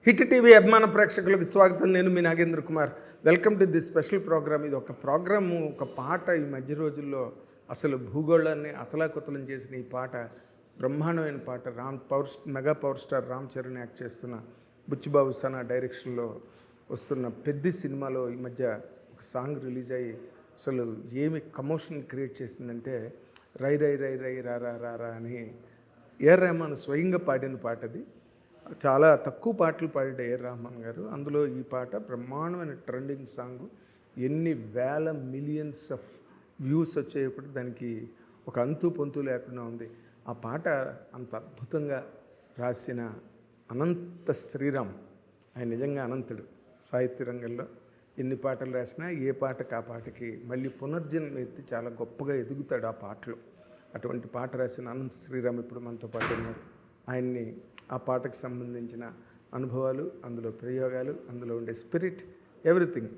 Hit TV అభిమాన ప్రేక్షకులకు స్వాగతం. నేను మీ Nagendra Kumar. Welcome to this special programme. ఇది ఒక ప్రోగ్రాము, ఒక పాట ఈ మధ్య రోజుల్లో అసలు భూగోళాన్ని అతలాకుతలం చేసిన ఈ పాట బ్రహ్మాండమైన పాట. Mega power star Ram Charan act చేస్తున్న బుచ్చిబాబు సనా డైరెక్షన్లో వస్తున్న పెద్ది సినిమాలో ఈ మధ్య ఒక సాంగ్ రిలీజ్ అయ్యి అసలు ఏమి కమోషన్ క్రియేట్ చేసిందంటే రై రై రై రై రా రా రా రా అని ఏఆర్ రెహమాన్ స్వయంగా పాడిన పాట. అది చాలా తక్కువ పాటలు పాడాడు ఏఆర్ రెహమాన్ గారు. అందులో ఈ పాట బ్రహ్మాండమైన ట్రెండింగ్ సాంగ్. ఎన్ని వేల మిలియన్స్ ఆఫ్ వ్యూస్ వచ్చేప్పుడు దానికి ఒక అంతు పొంతు లేకుండా ఉంది. ఆ పాట అంత అద్భుతంగా రాసిన అనంత శ్రీరామ్, ఆయన నిజంగా అనంతుడు. సాహిత్య రంగంలో ఎన్ని పాటలు రాసినా ఏ పాటకి ఆ పాటకి మళ్ళీ పునర్జన్మ ఎత్తి చాలా గొప్పగా ఎదుగుతాడు ఆ పాటలు. అటువంటి పాట రాసిన అనంత శ్రీరామ్ ఇప్పుడు మనతో పాటు ఉన్నారు. ఆయన్ని ఆ పాటకు సంబంధించిన అనుభవాలు, అందులో ప్రయోగాలు, అందులో ఉండే స్పిరిట్, ఎవ్రీథింగ్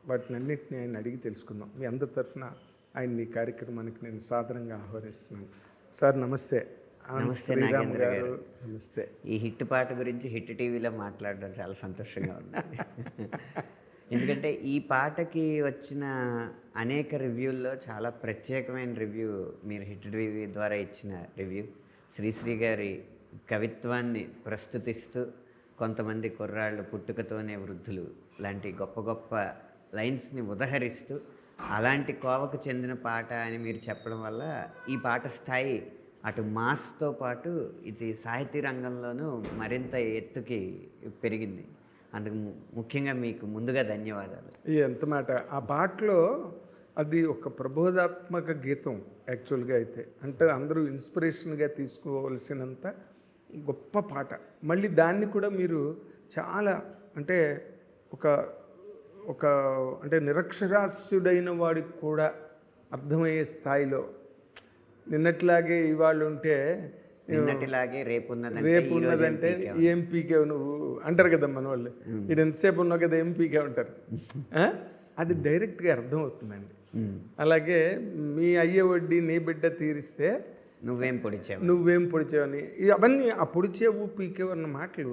వాటిని అన్నింటినీ ఆయన అడిగి తెలుసుకుందాం. మీ అందరి తరఫున ఆయన్ని ఈ కార్యక్రమానికి నేను సాదరంగా ఆహ్వానిస్తున్నాను. సార్ నమస్తే. నమస్తే నాగేంద్ర గారు. నమస్తే. ఈ హిట్ పాట గురించి హిట్ టీవీలో మాట్లాడడం చాలా సంతోషంగా ఉంది. ఎందుకంటే ఈ పాటకి వచ్చిన అనేక రివ్యూల్లో చాలా ప్రత్యేకమైన రివ్యూ మీరు హిట్ టీవీ ద్వారా ఇచ్చిన రివ్యూ. శ్రీశ్రీ గారి కవిత్వాన్ని ప్రస్తుతిస్తూ కొంతమంది కుర్రాళ్ళు పుట్టుకతోనే వృద్ధులు లాంటి గొప్ప గొప్ప లైన్స్ని ఉదహరిస్తూ అలాంటి కోవకు చెందిన పాట అని మీరు చెప్పడం వల్ల ఈ పాట స్థాయి అటు మాస్తో పాటు ఇది సాహితీ రంగంలోనూ మరింత ఎత్తుకి పెరిగింది. అందుకు ముఖ్యంగా మీకు ముందుగా ధన్యవాదాలు. ఎంత మాట. ఆ పాటలో అది ఒక ప్రబోధాత్మక గీతం యాక్చువల్గా అయితే. అంటే అందరూ ఇన్స్పిరేషన్గా తీసుకోవాల్సినంత గొప్ప పాట. మళ్ళీ దాన్ని కూడా మీరు చాలా అంటే ఒక ఒక అంటే నిరక్షరాస్యుడైన వాడికి కూడా అర్థమయ్యే స్థాయిలో, నిన్నట్లాగే ఇవాళ ఉంటే నిన్నటిలాగే రేపు ఉన్నదంటే ఏం పీకే నువ్వు అంటారు కదా మన వాళ్ళు. ఇది ఎంతసేపు ఉన్నావు కదా ఏం పీకే ఉంటారు. అది డైరెక్ట్గా అర్థమవుతుందండి. అలాగే మీ అయ్యే వడ్డీ నీ బిడ్డ తీరిస్తే నువ్వేం పొడిచావని, అవన్నీ ఆ పొడిచేవు పీకేవు అన్న మాటలు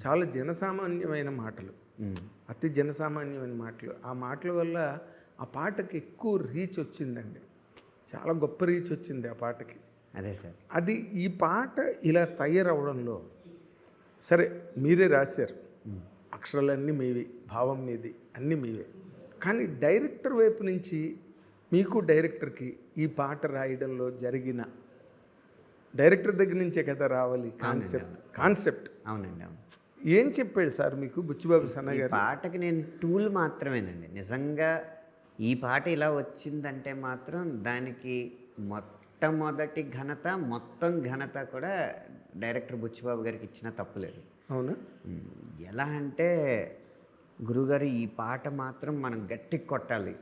చాలా జనసామాన్యమైన మాటలు, అతి జనసామాన్యమైన మాటలు. ఆ మాటల వల్ల ఆ పాటకి ఎక్కువ రీచ్ వచ్చిందండి. చాలా గొప్ప రీచ్ వచ్చింది ఆ పాటకి. అదే సార్. అది ఈ పాట ఇలా తయారవడంలో సరే మీరే రాశారు, అక్షరాలన్నీ మీవి, భావం మీది, అన్నీ మీవే. కానీ డైరెక్టర్ వైపు నుంచి మీకు డైరెక్టర్కి ఈ పాట రాయడంలో జరిగిన, డైరెక్టర్ దగ్గర నుంచే కదా రావాలి కాన్సెప్ట్. అవునండి, అవును. ఏం చెప్పాడు సార్ మీకు బుచ్చిబాబు సన్న గారు? పాటకి నేను టూల్ మాత్రమేనండి. నిజంగా ఈ పాట ఇలా వచ్చిందంటే మాత్రం దానికి మొట్టమొదటి ఘనత, మొత్తం ఘనత కూడా డైరెక్టర్ బుచ్చిబాబు గారికి ఇచ్చిన తప్పులేదు. అవునా? ఎలా అంటే గురుగారు ఈ పాట మాత్రం మనం గట్టిగా కొట్టాలి.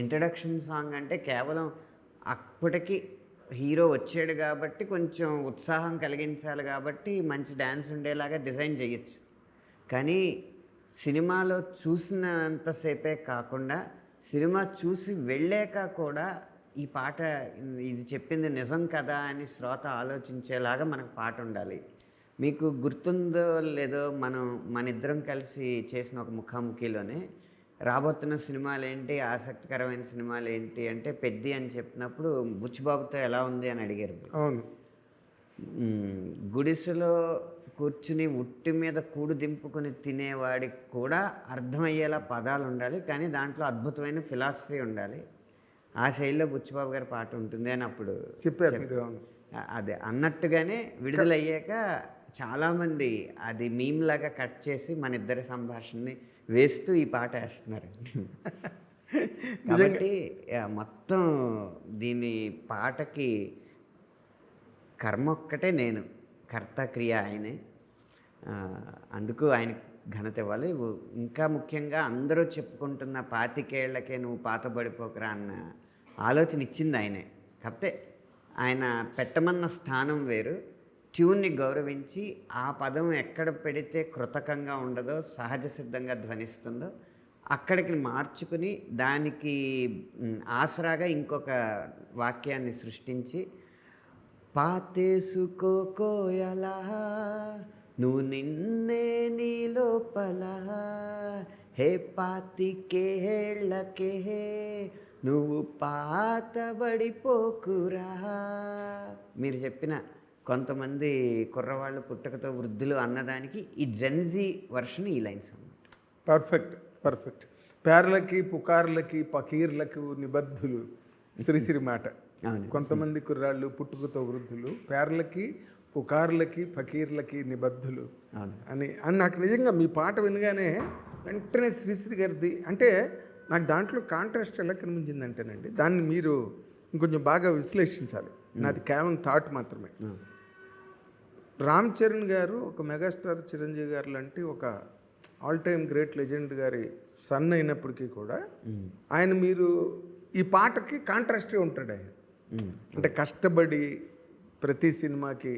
ఇంట్రడక్షన్ సాంగ్ అంటే కేవలం అప్పటికి హీరో వచ్చాడు కాబట్టి కొంచెం ఉత్సాహం కలిగించాలి కాబట్టి మంచి డ్యాన్స్ ఉండేలాగా డిజైన్ చేయొచ్చు. కానీ సినిమాలో చూసినంతసేపే కాకుండా సినిమా చూసి వెళ్ళాక కూడా ఈ పాట ఇది చెప్పింది నిజం కదా అని శ్రోత ఆలోచించేలాగా మనకు పాట ఉండాలి. మీకు గుర్తుందో లేదో మన ఇద్దరం కలిసి చేసిన ఒక ముఖాముఖిలోనే రాబోతున్న సినిమాలు ఏంటి, ఆసక్తికరమైన సినిమాలు ఏంటి అంటే పెద్ది అని చెప్పినప్పుడు బుచ్చిబాబుతో ఎలా ఉంది అని అడిగారు. అవును. గుడిసెలో కూర్చుని ఉట్టి మీద కూడు దింపుకొని తినేవాడికి కూడా అర్థమయ్యేలా పదాలు ఉండాలి, కానీ దాంట్లో అద్భుతమైన ఫిలాసఫీ ఉండాలి. ఆ శైలిలో బుచ్చిబాబు గారి పాట ఉంటుంది అని అప్పుడు చెప్పారు. అదే అన్నట్టుగానే విడుదలయ్యాక చాలామంది అది మీమ్లాగా కట్ చేసి మన ఇద్దరి సంభాషణని వేస్తూ ఈ పాట వేస్తున్నారు. కాబట్టి మొత్తం దీని పాటకి కర్మ ఒక్కటే, నేను కర్త క్రియ ఆయనే. అందుకు ఆయన ఘనత ఇవ్వాలి. ఇంకా ముఖ్యంగా అందరూ చెప్పుకుంటున్న 25 ఏళ్లకే నువ్వు పాతబడిపోకరా అన్న ఆలోచన ఇచ్చింది ఆయనే. కాకపోతే ఆయన పెట్టమన్న స్థానం వేరు. ట్యూన్ని గౌరవించి ఆ పదం ఎక్కడ పెడితే కృతకంగా ఉండదో, సహజ సిద్ధంగా ధ్వనిస్తుందో అక్కడికి మార్చుకుని దానికి ఆసరాగా ఇంకొక వాక్యాన్ని సృష్టించి పాతేసుకోకోయలా నువ్వు నిన్నే నీ లోపల హే పాతికేళ్ళకే నువ్వు పాతబడిపోకురా. మీరు చెప్పిన కొంతమంది కుర్రవాళ్ళు పుట్టుకతో వృద్ధులు అన్నదానికి ఈ జెన్జీ వర్షన్ ఈ లైన్స్ అన్నమాట. Perfect, perfect. పేర్లకి పుకార్లకి పకీర్లకు నిబద్ధులు శ్రీశ్రీ మాట. అవును. కొంతమంది కుర్రాళ్ళు పుట్టుకతో వృద్ధులు, పేర్లకి పుకార్లకి ఫకీర్లకి నిబద్ధులు అవును. అని అని నాకు నిజంగా మీ పాట వినగానే వెంటనే శ్రీశ్రీ గారిది అంటే నాకు దాంట్లో కాంట్రాస్ట్ ఎలా కనిపించిందంటేనండి, దాన్ని మీరు ఇంకొంచెం బాగా విశ్లేషించాలి. నాది కేవలం థాట్ మాత్రమే. రామ్ చరణ్ గారు ఒక మెగాస్టార్ చిరంజీవి గారు లాంటి ఒక ఆల్ టైమ్ గ్రేట్ లెజెండ్ గారి సన్ అయినప్పటికీ కూడా ఆయన మీరు ఈ పాటకి కాంట్రాస్ట్గా ఉంటాడు ఆయన. అంటే కష్టపడి ప్రతి సినిమాకి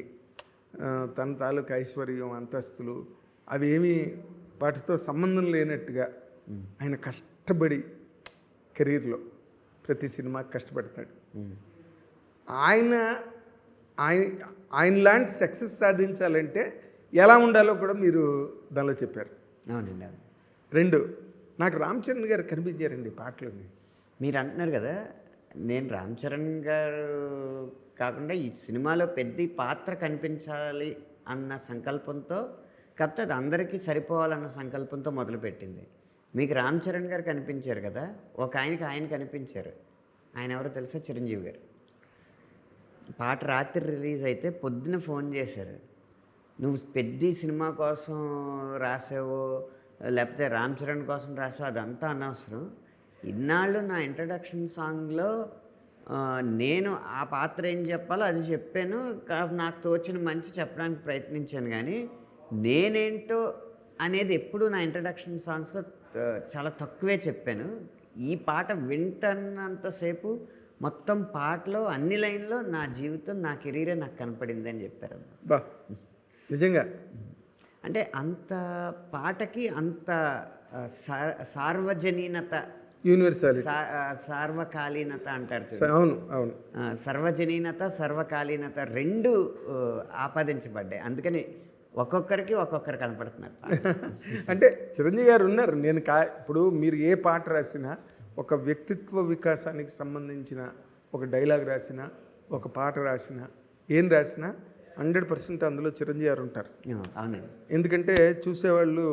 తన తాలూకు ఐశ్వర్యం అంతస్తులు అవి ఏమీ వాటితో సంబంధం లేనట్టుగా ఆయన కష్టపడి కెరీర్లో ప్రతి సినిమాకి కష్టపడతాడు. ఆయన ఆయన ఆయన లాంటి సక్సెస్ సాధించాలంటే ఎలా ఉండాలో కూడా మీరు దానిలో చెప్పారు. అవునండి. రెండు నాకు రామ్ చరణ్ గారు కనిపించారండి పాటలోని. మీరు అంటున్నారు కదా, నేను రామ్ చరణ్ గారు కాకుండా ఈ సినిమాలో పెద్ద పాత్ర కనిపించాలి అన్న సంకల్పంతో, కాకపోతే అది అందరికీ సరిపోవాలన్న సంకల్పంతో మొదలుపెట్టింది. మీకు రామ్ చరణ్ గారు కనిపించారు కదా, ఒక ఆయన కనిపించారు. ఆయన ఎవరో తెలుసా? చిరంజీవి గారు. పాట రాత్రి రిలీజ్ అయితే పొద్దున ఫోన్ చేశారు, నువ్వు పెద్ద సినిమా కోసం రాసావో లేకపోతే రామ్ చరణ్ కోసం రాసావు అదంతా అనవసరం, ఇన్నాళ్ళు నా ఇంట్రడక్షన్ సాంగ్లో నేను ఆ పాత్ర ఏం చెప్పాలో అది చెప్పాను, నాకు తోచిన మంచి చెప్పడానికి ప్రయత్నించాను, కానీ నేనేంటో అనేది ఎప్పుడు నా ఇంట్రడక్షన్ సాంగ్స్లో చాలా తక్కువే చెప్పాను. ఈ పాట వింటున్నంతసేపు మొత్తం పాటలో అన్ని లైన్లో నా జీవితం, నా కెరీరే నాకు కనపడింది అని చెప్పారు. బా నిజంగా అంటే అంత పాటకి అంత సార్వజనీనత, యూనివర్సాలిటీ, సార్వకాలీనత అంటారు. అవును అవును. సర్వజనీనత సర్వకాలీనత రెండు ఆపాదించబడ్డాయి. అందుకని ఒక్కొక్కరికి ఒక్కొక్కరు కనపడుతున్నారు. అంటే చిరంజీవి గారు ఉన్నారు. నేను ఇప్పుడు మీరు ఏ పాట రాసినా, ఒక వ్యక్తిత్వ వికాసానికి సంబంధించిన ఒక డైలాగ్ రాసినా, ఒక పాట రాసినా, ఏం రాసినా 100% అందులో చిరంజీవి గారు ఉంటారు. అవునండి. ఎందుకంటే చూసేవాళ్ళు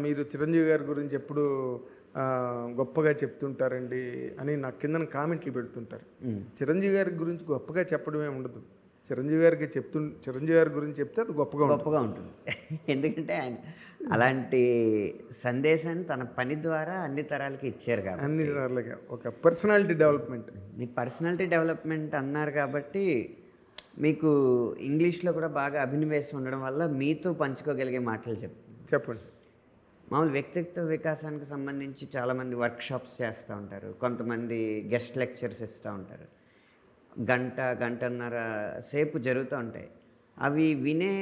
మీరు చిరంజీవి గారి గురించి ఎప్పుడు గొప్పగా చెప్తుంటారండి అని నాకు కిందన కామెంట్లు పెడుతుంటారు. చిరంజీవి గారి గురించి గొప్పగా చెప్పడమే ఉండదు. చిరంజీవి గారి గురించి చెప్తే అది గొప్పగా ఉంటుంది. ఎందుకంటే ఆయన అలాంటి సందేశాన్ని తన పని ద్వారా అన్ని తరాలకి ఇచ్చారు కాబట్టి, అన్ని తరాలుగా ఒక పర్సనాలిటీ డెవలప్మెంట్. మీ పర్సనాలిటీ డెవలప్మెంట్ అన్నారు కాబట్టి మీకు ఇంగ్లీష్లో కూడా బాగా అభినవేశం ఉండడం వల్ల మీతో పంచుకోగలిగే మాటలు చెప్పండి. మామూలు వ్యక్తిత్వ వికాసానికి సంబంధించి చాలామంది వర్క్షాప్స్ చేస్తూ ఉంటారు, కొంతమంది గెస్ట్ లెక్చర్స్ ఇస్తూ ఉంటారు. గంటన్నర సేపు జరుగుతూ ఉంటాయి. అవి వినే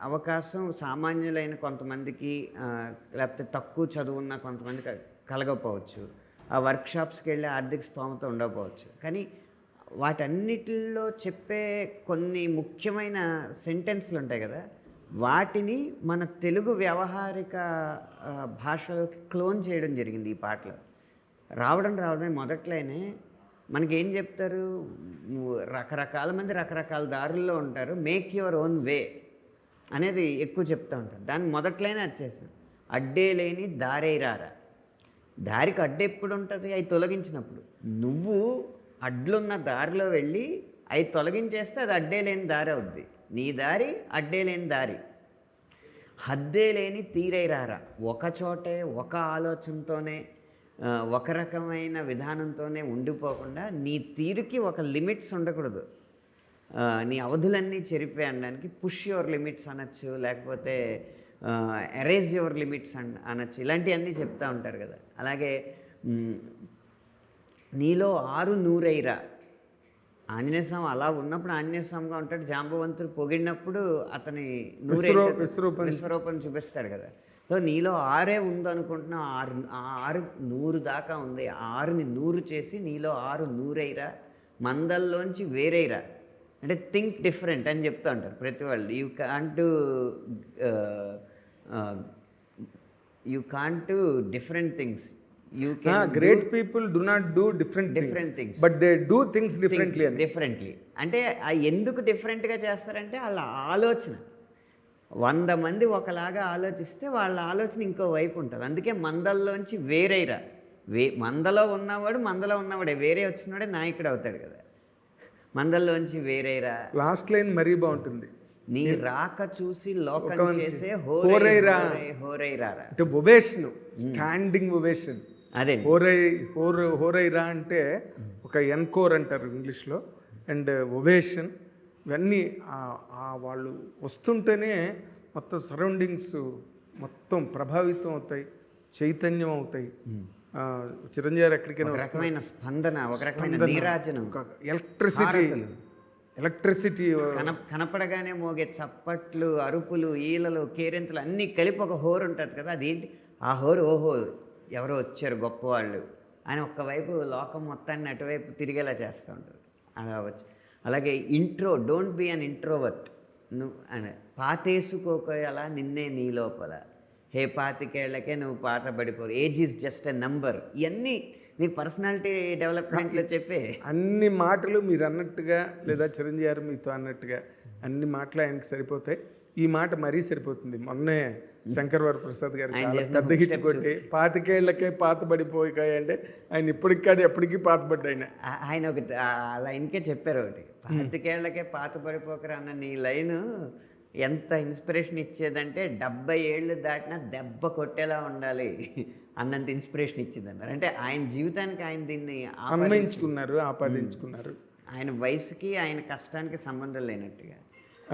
అవకాశం సామాన్యులైన కొంతమందికి, లేకపోతే తక్కువ చదువున్న కొంతమందికి కలగకపోవచ్చు. ఆ వర్క్షాప్స్కి వెళ్ళే ఆర్థిక స్తోమత ఉండకపోవచ్చు. కానీ వాటన్నిటిలో చెప్పే కొన్ని ముఖ్యమైన సెంటెన్స్లు ఉంటాయి కదా, వాటిని మన తెలుగు వ్యవహారిక భాషలోకి క్లోన్ చేయడం జరిగింది ఈ పాటలో. రావడమే మొదట్లోనే మనకేం చెప్తారు, రకరకాల మంది రకరకాల దారుల్లో ఉంటారు, మేక్ యువర్ ఓన్ వే అనేది ఎక్కువ చెప్తూ ఉంటారు. దాన్ని మొదట్లోనే వచ్చేసాం, అడ్డే లేని దారేరారా. దారికి అడ్డు ఎప్పుడు ఉంటుంది? అవి తొలగించినప్పుడు. నువ్వు అడ్లున్న దారిలో వెళ్ళి అవి తొలగించేస్తే అది అడ్డే లేని దారి అవుద్ది. నీ దారి అడ్డే లేని దారి. హద్దే లేని తీరైరారా. ఒకచోటే ఒక ఆలోచనతోనే ఒక రకమైన విధానంతోనే ఉండిపోకుండా నీ తీరుకి ఒక లిమిట్స్ ఉండకూడదు. నీ అవధులన్నీ చెరిపేయడానికి పుష్ యువర్ లిమిట్స్ అనొచ్చు, లేకపోతే ఎరేజ్ యువర్ లిమిట్స్ అనొచ్చు. ఇలాంటివన్నీ చెప్తూ ఉంటారు కదా. అలాగే నీలో 600 ఆంజనేయ స్వామి అలా ఉన్నప్పుడు ఆంజనేయ స్వామిగా ఉంటాడు. జాంబవంతుడు పొగిడినప్పుడు అతని విశ్వరూపం చూపిస్తాడు కదా. సో నీలో 6 ఉందనుకుంటున్నా, 6 100 దాకా ఉంది. 6ని 100 చేసి నీలో 6 100 మందల్లోంచి వేరైరా. అంటే థింక్ డిఫరెంట్ అని చెప్తూ ఉంటారు ప్రతి వాళ్ళు. You can't different things. You can great people do not do different things but they do things differently. అంటే ఎందుకు డిఫరెంట్గా చేస్తారంటే వాళ్ళ ఆలోచన. 100 మంది ఒకలాగా ఆలోచిస్తే వాళ్ళ ఆలోచన ఇంకో వైపు ఉంటుంది. అందుకే మందల్లోంచి వేరేరా. మందలో ఉన్నవాడే వేరే వచ్చినవాడే నాయకుడు అవుతాడు కదా. మందల్లోంచి వేరేరా. లాస్ట్ లైన్ మరీ బాగుంటుంది. నీ రాక చూసి లోకం చేసే హోరైరా. అంటే ఒవేషన్, స్టాండింగ్ ఒవేషన్. అదే హోరైరా అంటే ఒక ఎన్కోర్ అంటారు ఇంగ్లీష్లో, అండ్ ఒవేషన్. ఇవన్నీ వాళ్ళు వస్తుంటేనే మొత్తం సరౌండింగ్స్ మొత్తం ప్రభావితం అవుతాయి, చైతన్యం అవుతాయి. చిరంజీవి ఎక్కడికైనా రకమైన స్పందన, ఒక రకమైన నీరాజనం, ఎలక్ట్రిసిటీ కనపడగానే మోగే చప్పట్లు, అరుపులు, ఈలలు, కేరింతలు అన్నీ కలిపి ఒక హోరు ఉంటుంది కదా. అదేంటి ఆ హోరు? ఓహో ఎవరో వచ్చారు గొప్పవాళ్ళు అని ఒక్కవైపు లోకం మొత్తాన్ని అటువైపు తిరిగేలా చేస్తూ ఉంటారు. అలా అలాగే డోంట్ బీ అన్ ఇంట్రోవర్ట్. నువ్వు అని పాతేసుకోకలా నిన్నే నీ లోపల, హే 25 ఏళ్లకే నువ్వు పాత పడిపోరు, age is just a number. ఇవన్నీ మీ పర్సనాలిటీ డెవలప్మెంట్లో చెప్పే అన్ని మాటలు మీరు అన్నట్టుగా, లేదా చిరంజీవి గారు మీతో అన్నట్టుగా అన్ని మాటలు ఆయనకి సరిపోతాయి. ఈ మాట మరీ సరిపోతుంది. మొన్నే శంకర్ వరప్రసాద్ గారు పెద్ద హిట్ కొట్టి 25 ఏళ్లకే పాత పడిపోయాయి అంటే ఆయన ఇప్పటికి కాదు ఎప్పటికీ పాతపడ్డా. ఆయన ఒకటి ఆ లైన్కే చెప్పారు ఒకటి, 25 ఏళ్లకే పాత పడిపోకరా అన్న నీ లైను ఎంత ఇన్స్పిరేషన్ ఇచ్చేదంటే 70 ఏళ్ళు దాటినా దెబ్బ కొట్టేలా ఉండాలి అన్నంత ఇన్స్పిరేషన్ ఇచ్చింది అన్నారు. అంటే ఆయన జీవితానికి ఆయన దీన్ని ఆపాదించుకున్నారు. ఆయన వయసుకి ఆయన కష్టానికి సంబంధం లేనట్టుగా.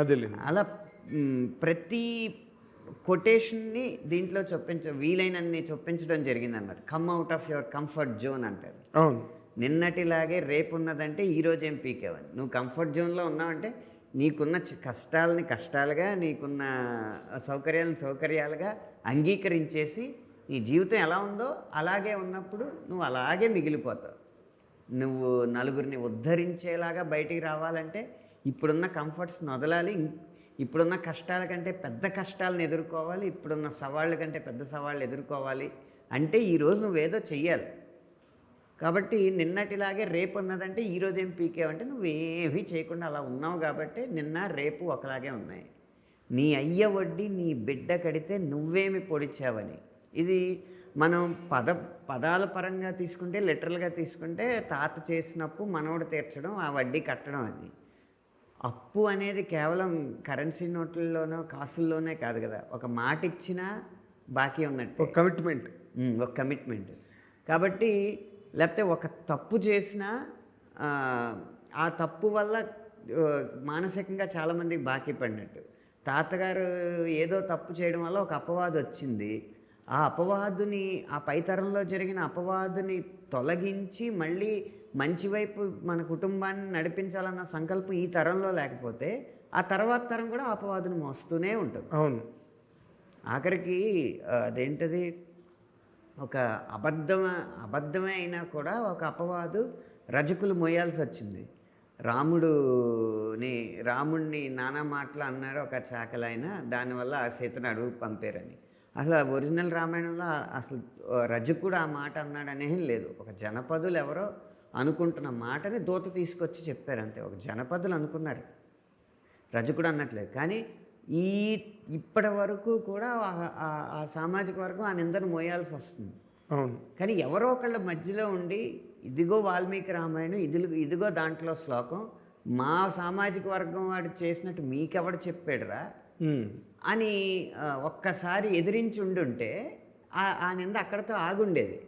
అదే అలా ప్రతి కొటేషన్ని దీంట్లో వీలైనన్ని చొప్పించడం జరిగింది అన్నమాట. Come out of your comfort zone అంటారు. నిన్నటిలాగే రేపు ఉన్నదంటే ఈరోజు ఏం పీకేవని. నువ్వు కంఫర్ట్ జోన్లో ఉన్నావంటే నీకున్న కష్టాలని కష్టాలుగా, నీకున్న సౌకర్యాలను సౌకర్యాలుగా అంగీకరించేసి నీ జీవితం ఎలా ఉందో అలాగే ఉన్నప్పుడు నువ్వు అలాగే మిగిలిపోతావు. నువ్వు నలుగురిని ఉద్ధరించేలాగా బయటికి రావాలంటే ఇప్పుడున్న కంఫర్ట్స్ని వదలాలి, ఇప్పుడున్న కష్టాల కంటే పెద్ద కష్టాలను ఎదుర్కోవాలి, ఇప్పుడున్న సవాళ్ళ కంటే పెద్ద సవాళ్ళు ఎదుర్కోవాలి అంటే ఈరోజు నువ్వేదో చెయ్యాలి. కాబట్టి నిన్నటిలాగే రేపు ఉన్నదంటే ఈరోజు ఏం పీకేవంటే నువ్వేమీ చేయకుండా అలా ఉన్నావు కాబట్టి నిన్న రేపు ఒకలాగే ఉన్నాయి. నీ అయ్య వడ్డీ నీ బిడ్డ కడితే నువ్వేమి పొడిచావని. ఇది మనం పదాల పరంగా తీసుకుంటే, లిటరల్గా తీసుకుంటే తాత చేసినప్పు మనవడు తీర్చడం, ఆ వడ్డీ కట్టడం. అది అప్పు అనేది కేవలం కరెన్సీ నోట్లలోనో కాసుల్లోనే కాదు కదా, ఒక మాట ఇచ్చినా బాకీ ఉన్నట్టు, ఒక కమిట్మెంట్. కాబట్టి లేకపోతే ఒక తప్పు చేసినా ఆ తప్పు వల్ల మానసికంగా చాలామందికి బాకీ పడినట్టు. తాతగారు ఏదో తప్పు చేయడం వల్ల ఒక అపవాదు వచ్చింది. ఆ అపవాదుని, ఆ పైతరంలో జరిగిన అపవాదుని తొలగించి మళ్ళీ మంచి వైపు మన కుటుంబాన్ని నడిపించాలన్న సంకల్పం ఈ తరంలో లేకపోతే ఆ తర్వాత తరం కూడా అపవాదుని మోస్తూనే ఉంటుంది. అవును. ఆఖరికి అదేంటది, ఒక అబద్ధమే అయినా కూడా ఒక అపవాదు రజకులు మోయాల్సి వచ్చింది. రాముడిని నానా మాటలు అన్నాడు ఒక చాకలైన, దానివల్ల ఆ సీతను అడుగు పంపారని. అసలు ఒరిజినల్ రామాయణంలో అసలు రజకుడు ఆ మాట అన్నాడనేం లేదు. ఒక జనపదులు ఎవరో అనుకుంటున్న మాటని దూత తీసుకొచ్చి చెప్పారు అంతే. ఒక జనపదులు అనుకున్నారు, రజకుడు అన్నట్లేదు. కానీ ఇప్పటి వరకు కూడా ఆ సామాజిక వర్గం ఆ నిందను మోయాల్సి వస్తుంది. కానీ ఎవరో ఒకళ్ళ మధ్యలో ఉండి ఇదిగో వాల్మీకి రామాయణం, ఇదిగో దాంట్లో శ్లోకం, మా సామాజిక వర్గం వాడు చేసినట్టు మీకెవడు చెప్పాడురా అని ఒక్కసారి ఎదిరించి ఉండుంటే ఆ నింద అక్కడితో ఆగుండేది.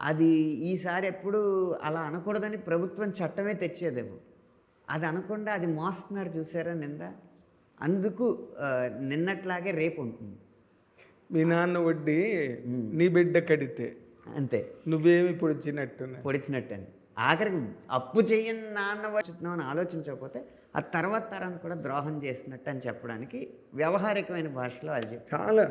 అది ఈసారి ఎప్పుడు అలా అనకూడదని ప్రభుత్వం చట్టమే తెచ్చేదేమో. అది అనకుండా అది మోస్తున్నారు చూసారా నింద. అందుకు నిన్నట్లాగే రేపు ఉంటుంది. మీ నాన్న వడ్డీ నీ బిడ్డ కడితే అంతే, నువ్వేమి పొడిచినట్టు అని. ఆఖరికి అప్పు చెయ్యని నాన్న వచ్చినావు అని ఆలోచించకపోతే ఆ తర్వాత తరాన్ని కూడా ద్రోహం చేసినట్టు అని చెప్పడానికి వ్యవహారికమైన భాషలో అది చాలా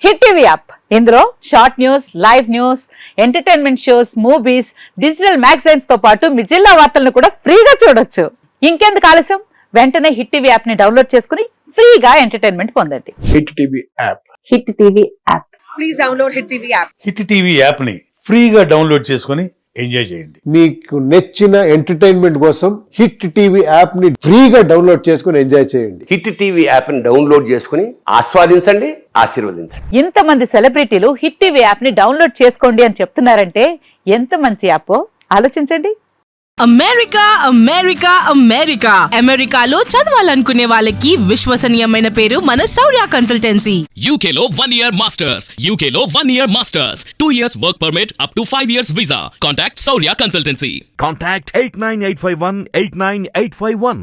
హిట్ టీవీ యాప్. ఇందులో short news, live news, entertainment shows, movies, digital magazines తో పాటు మీ జిల్లా వార్తలను కూడా ఫ్రీగా చూడొచ్చు. ఇంకెందుకు ఆలస్యం, వెంటనే హిట్ టీవీ యాప్ ని డౌన్లోడ్ చేసుకుని ఫ్రీగా ఎంటర్టైన్మెంట్ పొందండి. Hit TV app. Hit TV app. Please download Hit TV app. Hit TV యాప్ని ఫ్రీగా డౌన్లోడ్ చేసుకొని ఎంజాయ్ చేయండి. మీకు నచ్చిన ఎంటర్టైన్మెంట్ కోసం హిట్ టీవీ యాప్ ని ఫ్రీగా డౌన్లోడ్ చేసుకుని ఎంజాయ్ చేయండి. హిట్ టీవీ యాప్ని డౌన్లోడ్ చేసుకుని ఆస్వాదించండి, ఆశీర్వదించండి. ఇంతమంది సెలబ్రిటీలు హిట్ టీవీ యాప్ ని డౌన్లోడ్ చేసుకోండి అని చెప్తున్నారంటే ఎంత మంచి యాప్ ఆలోచించండి. అమెరికా అమెరికా అమెరికా అమెరికాలో చదవాలనుకునే వాళ్ళకి విశ్వసనీయమైన పేరు మన శౌర్య consultancy. UK Law 1 Year Masters. UK Law 1 Year Masters. 2 years work permit up to 5 years visa. Contact Saurya Consultancy. Contact 89851 89851.